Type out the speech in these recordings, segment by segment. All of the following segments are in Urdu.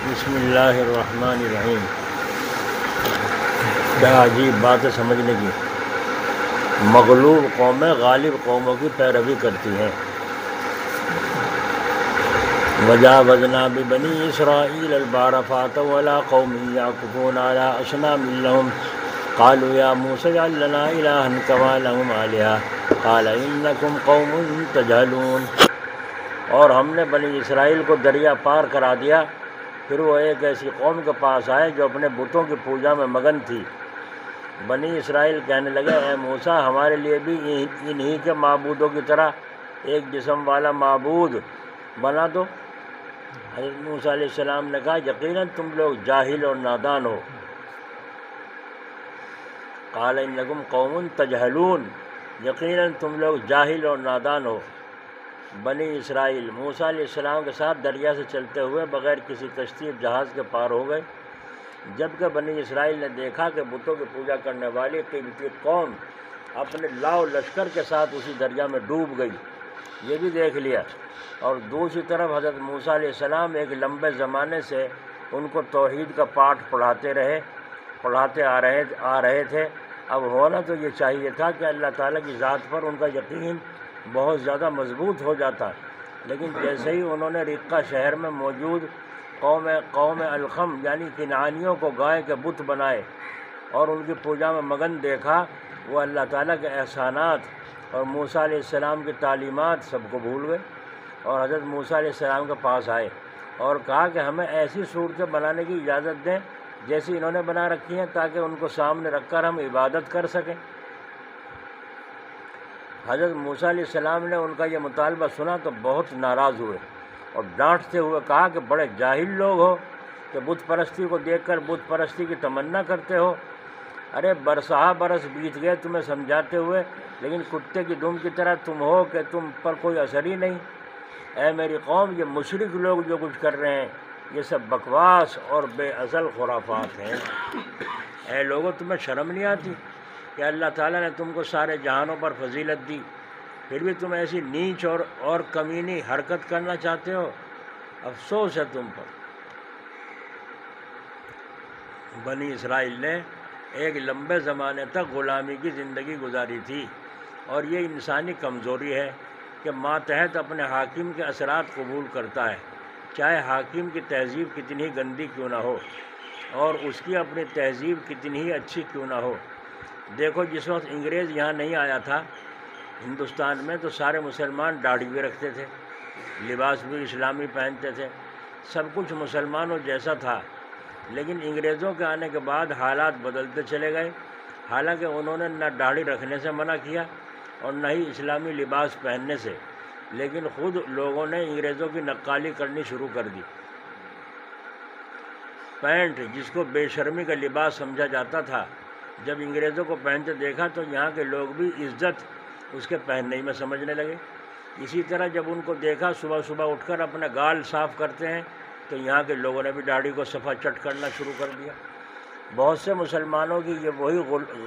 بسم اللہ الرحمن الرحیم۔ کیا عجیب بات ہے سمجھنے کی۔ مغلوب قومیں غالب قوموں کی پیروی کرتی ہیں۔ وجاوزنا ببنی اسرائیل البحر فاتوا علی قوم یعکفون علی اصنام لہم قالوا یا موسیٰ اجعل لنا الہا کما لہم آلہہ قال انکم قوم تجہلون۔ اور ہم نے بنی اسرائیل کو دریا پار کرا دیا، پھر وہ ایک ایسی قوم کے پاس آئے جو اپنے بتوں کی پوجا میں مگن تھی۔ بنی اسرائیل کہنے لگے اے موسیٰ ہمارے لیے بھی انہی کے معبودوں کی طرح ایک جسم والا معبود بنا دو۔ حضرت موسیٰ علیہ السلام نے کہا یقیناً تم لوگ جاہل اور نادان ہو۔ قال انکم قوم تجہلون، یقیناً تم لوگ جاہل اور نادان ہو۔ بنی اسرائیل موسیٰ علیہ السلام کے ساتھ دریا سے چلتے ہوئے بغیر کسی کشتی اور جہاز کے پار ہو گئے۔ جبکہ بنی اسرائیل نے دیکھا کہ بتوں کی پوجا کرنے والی قبطی قوم اپنے لاؤ لشکر کے ساتھ اسی دریا میں ڈوب گئی، یہ بھی دیکھ لیا۔ اور دوسری طرف حضرت موسیٰ علیہ السلام ایک لمبے زمانے سے ان کو توحید کا پاٹھ پڑھاتے آ رہے تھے۔ اب ہونا تو یہ چاہیے تھا کہ اللہ تعالیٰ کی ذات پر ان کا یقین بہت زیادہ مضبوط ہو جاتا، لیکن جیسے ہی انہوں نے رقہ شہر میں موجود قوم الخم یعنی کنعانیوں کو گائے کے بت بنائے اور ان کی پوجا میں مگن دیکھا، وہ اللہ تعالیٰ کے احسانات اور موسیٰ علیہ السلام کی تعلیمات سب کو بھول گئے، اور حضرت موسیٰ علیہ السلام کے پاس آئے اور کہا کہ ہمیں ایسی صورتیں بنانے کی اجازت دیں جیسی انہوں نے بنا رکھی ہیں تاکہ ان کو سامنے رکھ کر ہم عبادت کر سکیں۔ حضرت موسیٰ علیہ السلام نے ان کا یہ مطالبہ سنا تو بہت ناراض ہوئے اور ڈانٹتے ہوئے کہا کہ بڑے جاہل لوگ ہو کہ بت پرستی کو دیکھ کر بت پرستی کی تمنا کرتے ہو۔ ارے برسہ برس بیت گئے تمہیں سمجھاتے ہوئے، لیکن کتے کی دم کی طرح تم ہو کہ تم پر کوئی اثر ہی نہیں۔ اے میری قوم، یہ مشرک لوگ جو کچھ کر رہے ہیں یہ سب بکواس اور بے اصل خرافات ہیں۔ اے لوگو، تمہیں شرم نہیں آتی کہ اللہ تعالیٰ نے تم کو سارے جہانوں پر فضیلت دی، پھر بھی تم ایسی نیچ اور کمینی حرکت کرنا چاہتے ہو؟ افسوس ہے تم پر۔ بنی اسرائیل نے ایک لمبے زمانے تک غلامی کی زندگی گزاری تھی، اور یہ انسانی کمزوری ہے کہ ماتحت اپنے حاکم کے اثرات قبول کرتا ہے، چاہے حاکم کی تہذیب کتنی ہی گندی کیوں نہ ہو اور اس کی اپنی تہذیب کتنی ہی اچھی کیوں نہ ہو۔ دیکھو، جس وقت انگریز یہاں نہیں آیا تھا ہندوستان میں، تو سارے مسلمان داڑھی بھی رکھتے تھے، لباس بھی اسلامی پہنتے تھے، سب کچھ مسلمانوں جیسا تھا۔ لیکن انگریزوں کے آنے کے بعد حالات بدلتے چلے گئے، حالانکہ انہوں نے نہ داڑھی رکھنے سے منع کیا اور نہ ہی اسلامی لباس پہننے سے، لیکن خود لوگوں نے انگریزوں کی نقالی کرنی شروع کر دی۔ پینٹ، جس کو بے شرمی کا لباس سمجھا جاتا تھا، جب انگریزوں کو پہنتے دیکھا تو یہاں کے لوگ بھی عزت اس کے پہننے میں سمجھنے لگے۔ اسی طرح جب ان کو دیکھا صبح صبح اٹھ کر اپنے گال صاف کرتے ہیں تو یہاں کے لوگوں نے بھی داڑھی کو صفا چٹ کرنا شروع کر دیا۔ بہت سے مسلمانوں کی یہ وہی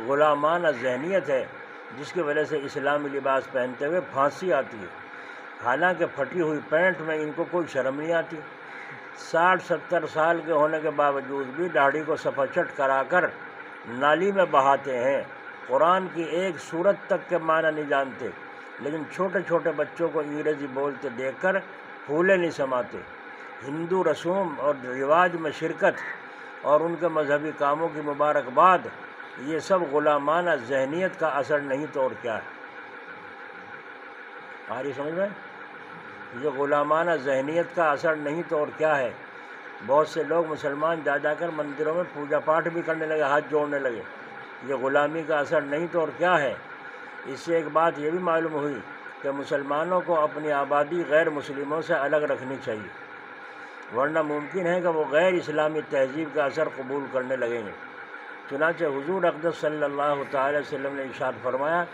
غلامانہ ذہنیت ہے جس کی وجہ سے اسلامی لباس پہنتے ہوئے پھانسی آتی ہے، حالانکہ پھٹی ہوئی پینٹ میں ان کو کوئی شرم نہیں آتی۔ 60-70 سال کے ہونے کے باوجود بھی داڑھی کو صفا چٹ کرا کر نالی میں بہاتے ہیں، قرآن کی ایک سورت تک کے معنی نہیں جانتے، لیکن چھوٹے چھوٹے بچوں کو انگریزی بولتے دیکھ کر پھولے نہیں سماتے۔ ہندو رسوم اور رواج میں شرکت اور ان کے مذہبی کاموں کی مبارکباد، یہ سب غلامانہ ذہنیت کا اثر نہیں تو اور کیا ہے۔ آ رہی سمجھ میں؟ یہ غلامانہ ذہنیت کا اثر نہیں تو اور کیا ہے۔ بہت سے لوگ مسلمان جا کر مندروں میں پوجا پاٹ بھی کرنے لگے، ہاتھ جوڑنے لگے، یہ غلامی کا اثر نہیں تو اور کیا ہے۔ اس سے ایک بات یہ بھی معلوم ہوئی کہ مسلمانوں کو اپنی آبادی غیر مسلموں سے الگ رکھنی چاہیے، ورنہ ممکن ہے کہ وہ غیر اسلامی تہذیب کا اثر قبول کرنے لگیں گے۔ چنانچہ حضور اقدس صلی اللہ تعالی وسلم نے ارشاد فرمایا،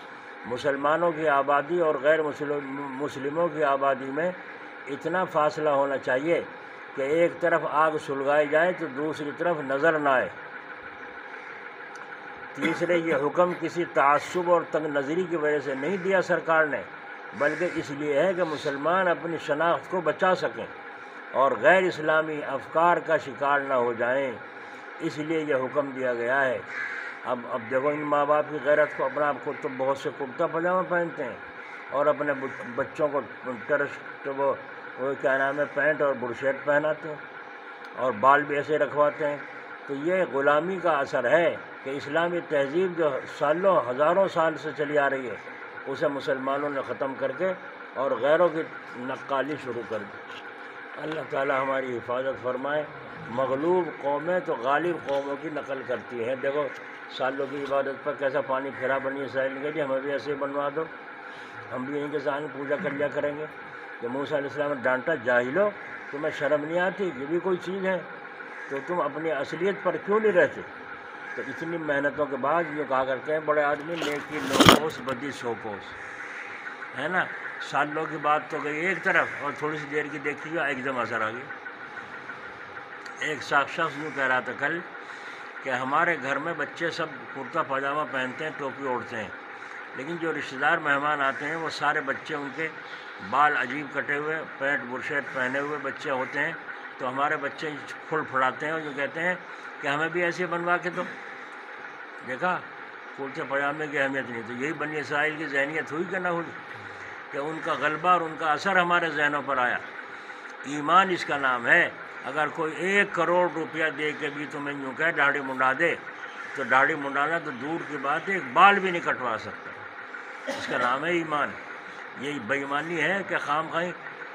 مسلمانوں کی آبادی اور غیر مسلموں کی آبادی میں اتنا فاصلہ ہونا چاہیے کہ ایک طرف آگ سلگائی جائے تو دوسری طرف نظر نہ آئے۔ تیسرے، یہ حکم کسی تعصب اور تنگ نظری کی وجہ سے نہیں دیا سرکار نے، بلکہ اس لیے ہے کہ مسلمان اپنی شناخت کو بچا سکیں۔ اور غیر اسلامی افکار کا شکار نہ ہو جائیں، اس لیے یہ حکم دیا گیا ہے۔ اب دیکھو ان ماں باپ کی غیرت کو، اپنا آپ کو تو بہت سے کرتا پاجامہ پہنتے ہیں اور اپنے بچوں کو وہ کیا نام ہے پینٹ اور برشیٹ پہناتے ہیں اور بال بھی ایسے رکھواتے ہیں۔ تو یہ غلامی کا اثر ہے کہ اسلامی تہذیب جو سالوں ہزاروں سال سے چلی آ رہی ہے اسے مسلمانوں نے ختم کر کے اور غیروں کی نقالی شروع کر دی۔ اللہ تعالی ہماری حفاظت فرمائے۔ مغلوب قومیں تو غالب قوموں کی نقل کرتی ہیں۔ دیکھو سالوں کی عبادت پر کیسا پانی پھیرا بنی اسرائیل نے، جی ہمیں بھی ایسے ہی بنوا دو، ہم بھی یہیں کے سامنے پوجا کر لیا کریں گے۔ کہ موسیٰ علیہ السلام نے ڈانٹا، جاہلو تمہیں شرم نہیں آتی، یہ بھی کوئی چیز ہے، تو تم اپنی اصلیت پر کیوں نہیں رہتے؟ تو اتنی محنتوں کے بعد یہ کہا کرتے ہیں بڑے آدمی، نیکی نو کوس بدی سو کوس، ہے نا۔ سالوں کی بات تو گئی ایک طرف اور تھوڑی سی دیر کی دیکھی گا ایک دم اثر آ گئی۔ ایک شخص یوں کہہ رہا تھا کل کہ ہمارے گھر میں بچے سب کرتا پاجامہ پہنتے ہیں، ٹوپی اوڑھتے ہیں، لیکن جو رشتہ دار مہمان آتے ہیں وہ سارے بچے، ان کے بال عجیب کٹے ہوئے، پینٹ برشیٹ پہنے ہوئے بچے ہوتے ہیں، تو ہمارے بچے پھڑ پھڑاتے ہیں اور جو کہتے ہیں کہ ہمیں بھی ایسے بنوا کے دو۔ دیکھا کرتے پاجامے کی اہمیت نہیں۔ تو یہی بنی اسرائیل کی ذہنیت ہوئی کہ نہ ہوئی کہ ان کا غلبہ اور ان کا اثر ہمارے ذہنوں پر آیا۔ ایمان اس کا نام ہے۔ اگر کوئی 1 کروڑ روپیہ دے کے بھی تمہیں یوں کہ داڑھی منڈا دے تو داڑھی منڈانا تو دور کی بات ہے، ایک بال بھی نہیں کٹوا سکتا۔ اس کا نام ہے ایمان۔ یہی بے ایمانی ہے کہ خام خواہ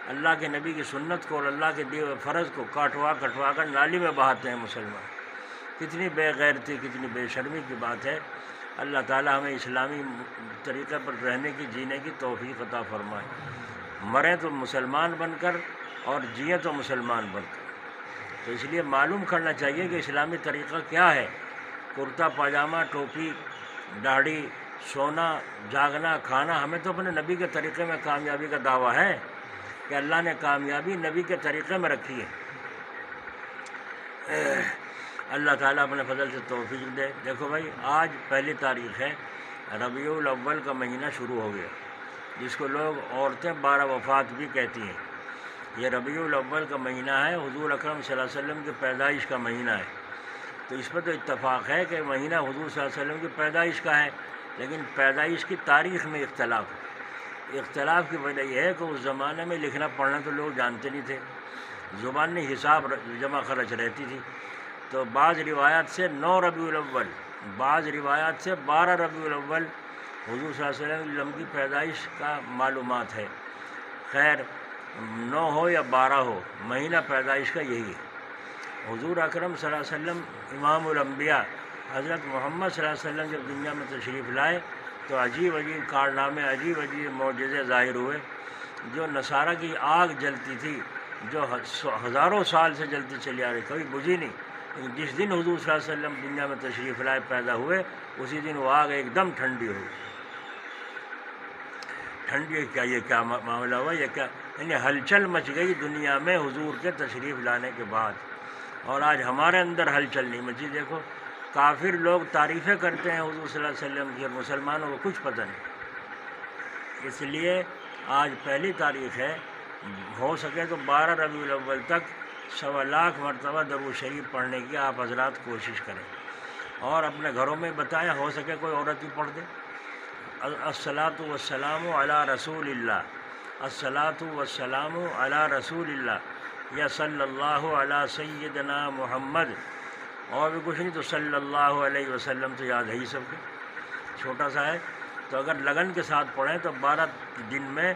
اللہ کے نبی کی سنت کو اور اللہ کے دیے ہوئے فرض کو کٹوا کر نالی میں بہاتے ہیں مسلمان۔ کتنی بے غیرتی، کتنی بے شرمی کی بات ہے۔ اللہ تعالی ہمیں اسلامی طریقے پر رہنے کی، جینے کی توفیق عطا فرمائے۔ مریں تو مسلمان بن کر اور جئیں تو مسلمان بن کر۔ تو اس لیے معلوم کرنا چاہیے کہ اسلامی طریقہ کیا ہے۔ کرتا پاجامہ، ٹوپی، داڑھی، سونا، جاگنا، کھانا، ہمیں تو اپنے نبی کے طریقے میں کامیابی کا دعویٰ ہے کہ اللہ نے کامیابی نبی کے طریقے میں رکھی ہے۔ اللہ تعالیٰ اپنے فضل سے توفیق دے۔ دیکھو بھائی، آج پہلی تاریخ ہے، ربیع الاول کا مہینہ شروع ہو گیا، جس کو لوگ عورتیں 12 وفات بھی کہتی ہیں۔ یہ ربیع الاول کا مہینہ ہے، حضور اکرم صلی اللہ علیہ وسلم کی پیدائش کا مہینہ ہے۔ تو اس پر تو اتفاق ہے کہ مہینہ حضور صلی اللہ علیہ وسلم کی پیدائش کا ہے، لیکن پیدائش کی تاریخ میں اختلاف ہے۔ اختلاف کی وجہ یہ ہے کہ اس زمانے میں لکھنا پڑھنا تو لوگ جانتے نہیں تھے، زبانی حساب جمع خرچ رہتی تھی۔ تو بعض روایات سے 9 ربیع الاول، بعض روایات سے 12 ربیع الاول حضور صلی اللہ علیہ وسلم کی پیدائش کا معلومات ہے۔ خیر 9 ہو یا 12 ہو، مہینہ پیدائش کا یہی ہے۔ حضور اکرم صلی اللہ علیہ وسلم امام الانبیاء حضرت محمد صلی اللہ علیہ وسلم جب دنیا میں تشریف لائے تو عجیب عجیب کارنامے، عجیب عجیب معجزے ظاہر ہوئے۔ جو نصارہ کی آگ جلتی تھی، جو ہزاروں سال سے جلتی چلی آ رہی، کبھی بجھی نہیں، لیکن جس دن حضور صلی اللہ علیہ وسلم دنیا میں تشریف لائے، پیدا ہوئے، اسی دن وہ آگ ایک دم ٹھنڈی ہوئی۔ ٹھنڈی کیا، یہ کیا معاملہ ہوا، یہ کیا، یعنی ہلچل مچ گئی دنیا میں حضور کے تشریف لانے کے بعد۔ اور آج ہمارے اندر ہلچل نہیں مچی۔ دیکھو کافر لوگ تعریفیں کرتے ہیں حضور صلی اللہ علیہ وسلم کی، اور مسلمانوں کو کچھ پتہ نہیں۔ اس لیے آج پہلی تاریخ ہے، ہو سکے تو 12 ربیع الاول تک 1.25 لاکھ مرتبہ درود شریف پڑھنے کی آپ حضرات کوشش کریں، اور اپنے گھروں میں بتائیں، ہو سکے کوئی عورت بھی پڑھ دے۔ الصلاۃ والسلام علی رسول اللہ، الصلاۃ والسلام علی رسول اللہ، یا صلی اللہ علی سیدنا محمد، اور بھی کچھ نہیں تو صلی اللہ علیہ وسلم تو یاد ہے ہی سب کو، چھوٹا سا ہے۔ تو اگر لگن کے ساتھ پڑھیں تو 12 دن میں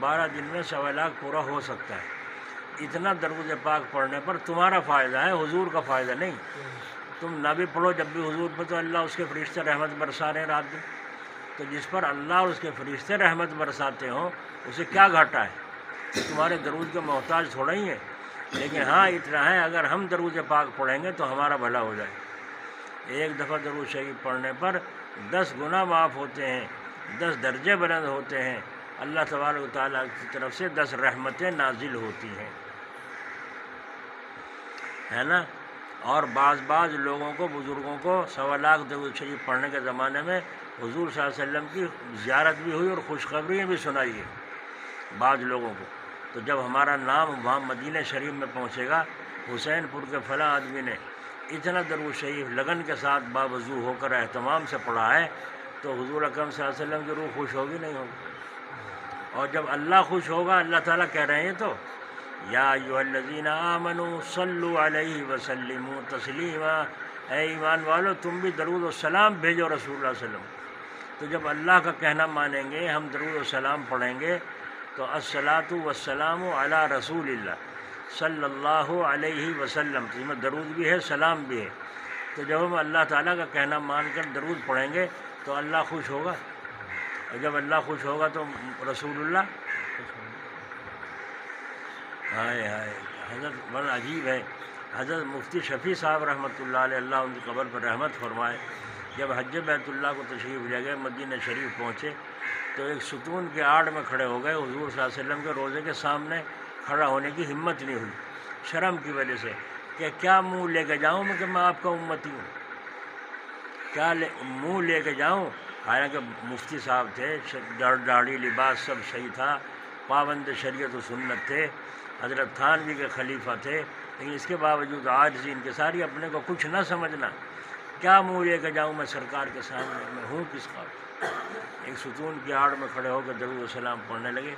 1.25 لاکھ پورا ہو سکتا ہے۔ اتنا درود پاک پڑھنے پر تمہارا فائدہ ہے، حضور کا فائدہ نہیں۔ تم نہ بھی پڑھو جب بھی حضور پہ، تو اللہ اس کے فرشتے رحمت برسا رہے ہیں رات دن۔ تو جس پر اللہ اور اس کے فرشتے رحمت برساتے ہوں اسے کیا گھاٹا ہے؟ تمہارے درود کے محتاج تھوڑا ہی ہے۔ لیکن ہاں اتنا ہے، اگر ہم درود پاک پڑھیں گے تو ہمارا بھلا ہو جائے۔ ایک دفعہ درود شریف پڑھنے پر 10 گناہ معاف ہوتے ہیں، 10 درجے بلند ہوتے ہیں، اللہ تبارک و تعالیٰ کی طرف سے 10 رحمتیں نازل ہوتی ہیں، ہے نا۔ اور بعض لوگوں کو، بزرگوں کو 1.25 لاکھ درود شریف پڑھنے کے زمانے میں حضور صلی اللہ علیہ وسلم کی زیارت بھی ہوئی اور خوشخبریاں بھی سنائی ہے بعض لوگوں کو۔ تو جب ہمارا نام وہاں مدینہ شریف میں پہنچے گا، حسین پور کے فلاں آدمی نے اتنا درود شریف لگن کے ساتھ باوضو ہو کر اہتمام سے پڑھا ہے، تو حضور اکرم صلی اللہ علیہ وسلم کی روح خوش ہوگی نہیں ہوگی؟ اور جب اللہ خوش ہوگا، اللہ تعالیٰ کہہ رہے ہیں تو یا ایھا الذین آمنوا صلوا علیہ وسلموا تسلیما، اے ایمان والو تم بھی درود و سلام بھیجو رسول اللہ صلی اللہ علیہ وسلم۔ تو جب اللہ کا کہنا مانیں گے، ہم درود و سلام پڑھیں گے، تو الصلاۃ والسلام علی رسول اللہ صلی اللہ علیہ وسلم، تو اس میں درود بھی ہے، سلام بھی ہے۔ تو جب ہم اللہ تعالیٰ کا کہنا مان کر درود پڑھیں گے تو اللہ خوش ہوگا، اور جب اللہ خوش ہوگا تو رسول اللہ ہائے ہائے۔ حضرت بڑا عجیب ہے، حضرت مفتی شفیع صاحب رحمۃ اللہ علیہ، اللہ ان کی قبر پر رحمت فرمائے، جب حج بیت اللہ کو تشریف لے گئے، مدینہ شریف پہنچے تو ایک ستون کے آڑ میں کھڑے ہو گئے، حضور صلی اللہ علیہ وسلم کے روضے کے سامنے کھڑا ہونے کی ہمت نہیں ہوئی شرم کی وجہ سے، کہ کیا منہ لے کے جاؤں میں کہ میں آپ کا امتی ہوں، کیا منہ لے کے جاؤں؟ حالانکہ مفتی صاحب تھے، داڑھی لباس سب صحیح تھا، پابند شریعت و سنت تھے، حضرت تھانوی کے خلیفہ تھے، لیکن اس کے باوجود عاجزی انکساری، اپنے کو کچھ نہ سمجھنا، کیا منہ لے کے جاؤں میں سرکار کے سامنے، میں ہوں کس کا؟ ایک ستون کی آڑ میں کھڑے ہو کے درود و سلام پڑھنے لگے،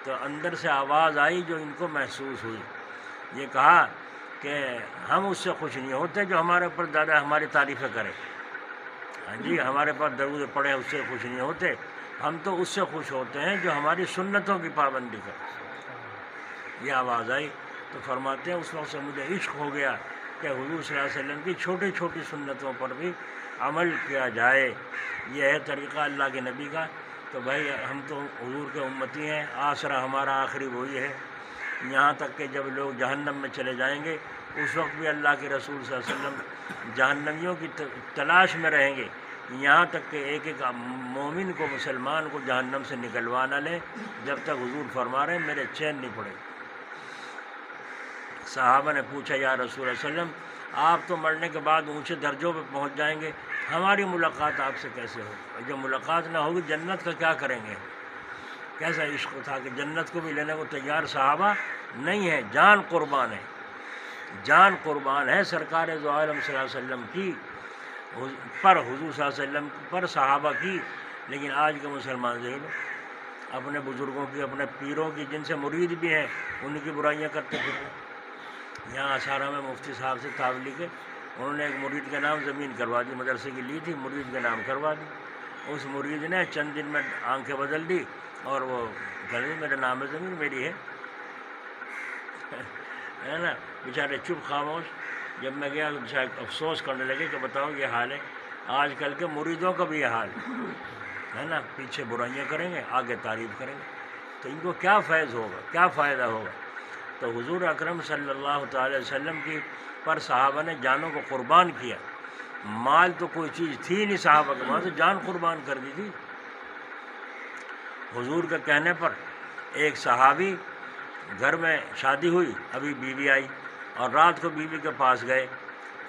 تو اندر سے آواز آئی جو ان کو محسوس ہوئی، یہ کہا کہ ہم اس سے خوش نہیں ہوتے جو ہمارے اوپر زیادہ ہماری تعریفیں کرے، ہاں جی، ہمارے پاس درود پڑھے اس سے خوش نہیں ہوتے، ہم تو اس سے خوش ہوتے ہیں جو ہماری سنتوں کی پابندی کرے۔ یہ آواز آئی تو فرماتے ہیں اس وقت سے مجھے عشق ہو گیا کہ حضور صلی اللہ علیہ وسلم کی چھوٹی چھوٹی سنتوں پر بھی عمل کیا جائے، یہ ہے طریقہ اللہ کے نبی کا۔ تو بھائی ہم تو حضور کے امتی ہیں، آسرا ہمارا آخری وہی ہے، یہاں تک کہ جب لوگ جہنم میں چلے جائیں گے اس وقت بھی اللہ کے رسول صلی اللہ علیہ وسلم جہنمیوں کی تلاش میں رہیں گے، یہاں تک کہ ایک ایک مومن کو، مسلمان کو جہنم سے نکلوا نہ لیں جب تک حضور فرما رہے ہیں میرے چین نہیں پڑے۔ صحابہ نے پوچھا یا رسول اللہ صلی اللہ علیہ وسلم آپ تو مرنے کے بعد اونچے درجوں پہ پہنچ جائیں گے، ہماری ملاقات آپ سے کیسے ہوگی؟ اور جب ملاقات نہ ہوگی جنت کا کیا کریں گے؟ کیسا عشق تھا کہ جنت کو بھی لینے کو تیار صحابہ نہیں ہے، جان قربان ہے، جان قربان ہے سرکار دو عالم صلی اللہ علیہ وسلم کی پر، حضور صلی اللہ علیہ وسلم پر، صحابہ کی۔ لیکن آج کے مسلمان دیکھ لو، اپنے بزرگوں کی، اپنے پیروں کی، جن سے مرید بھی ہیں، ان کی برائیاں کرتے پھرتے۔ یہاں اشارہ میں مفتی صاحب سے تابلی کے، انہوں نے ایک مرید کے نام زمین کروا دی، مدرسے کی لی تھی، مرید کے نام کروا دی، اس مرید نے چند دن میں آنکھیں بدل دی اور وہ کہہ رہی میرے نام ہے زمین میری ہے نا، بیچارے چپ خاموش۔ جب میں گیا تو افسوس کرنے لگے کہ بتاؤ یہ حال ہے، آج کل کے مریدوں کا بھی یہ حال ہے نا، پیچھے برائیاں کریں گے، آگے تعریف کریں گے، تو ان کو کیا فیض ہوگا، کیا فائدہ ہوگا؟ تو حضور اکرم صلی اللہ تعالی وسلم کی پر صحابہ نے جانوں کو قربان کیا، مال تو کوئی چیز تھی نہیں صحابہ کے وہاں سے جان قربان کر دی تھی۔ حضور کے کہنے پر ایک صحابی، گھر میں شادی ہوئی، ابھی بیوی آئی اور رات کو بیوی کے پاس گئے،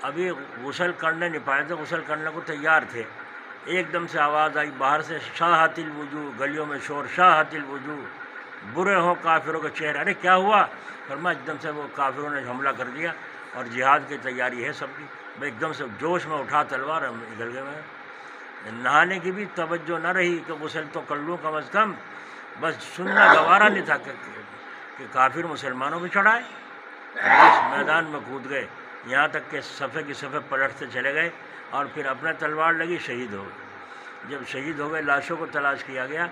ابھی غسل کرنے نہیں پائے تھے، غسل کرنے کو تیار تھے، ایک دم سے آواز آئی باہر سے، شاہت الوجوہ، گلیوں میں شور، شاہت الوجوہ، برے ہوں کافروں کے چہرے۔ ارے کیا ہوا؟ فرمایا ایک دم سے وہ کافروں نے حملہ کر دیا اور جہاد کی تیاری ہے سب کی، میں ایک دم سے جوش میں اٹھا تلوار نکل گئے، میں نہانے کی بھی توجہ نہ رہی کہ غسل تو کر لوں کم از کم، بس سننا گوارا نہیں تھا کہ کافر مسلمانوں پہ چڑھائے، بس میدان میں کود گئے، یہاں تک کہ صفحے کی صفحے پلٹتے چلے گئے اور پھر اپنے تلوار لگی، شہید ہو گئے۔ جب شہید ہو گئے لاشوں کو تلاش کیا گیا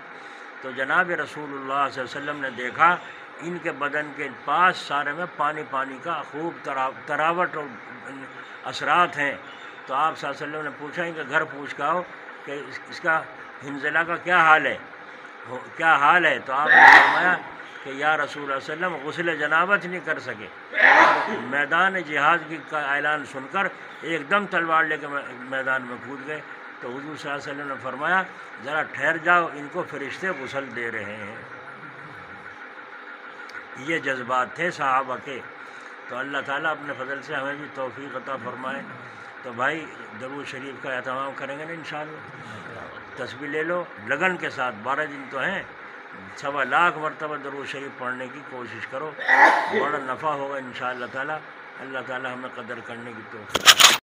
تو جناب رسول اللہ صلی اللہ علیہ وسلم نے دیکھا ان کے بدن کے پاس سارے میں پانی پانی کا خوب تراوٹ اور اثرات ہیں، تو آپ صلی اللہ علیہ وسلم نے پوچھا ان کے گھر پوچھ کے آؤ کہ اس کا حنظلہ کا کیا حال ہے، کیا حال ہے؟ تو آپ نے فرمایا کہ یا رسول اللہ صلی اللہ علیہ وسلم غسل جنابت نہیں کر سکے، میدان جہاد کا اعلان سن کر ایک دم تلوار لے کے میدان میں کود گئے۔ تو حضور صلی اللہ علیہ وسلم نے فرمایا ذرا ٹھہر جاؤ، ان کو فرشتے غسل دے رہے ہیں۔ یہ جذبات تھے صحابہ کے، تو اللہ تعالیٰ اپنے فضل سے ہمیں بھی توفیق عطا فرمائے۔ تو بھائی درود شریف کا اہتمام کریں گے نا انشاءاللہ، تسبیح لے لو لگن کے ساتھ، 12 دن تو ہیں، 1.25 مرتبہ درود شریف پڑھنے کی کوشش کرو، بڑا نفع ہوگا انشاءاللہ تعالی۔ اللہ تعالی ہمیں قدر کرنے کی توفیق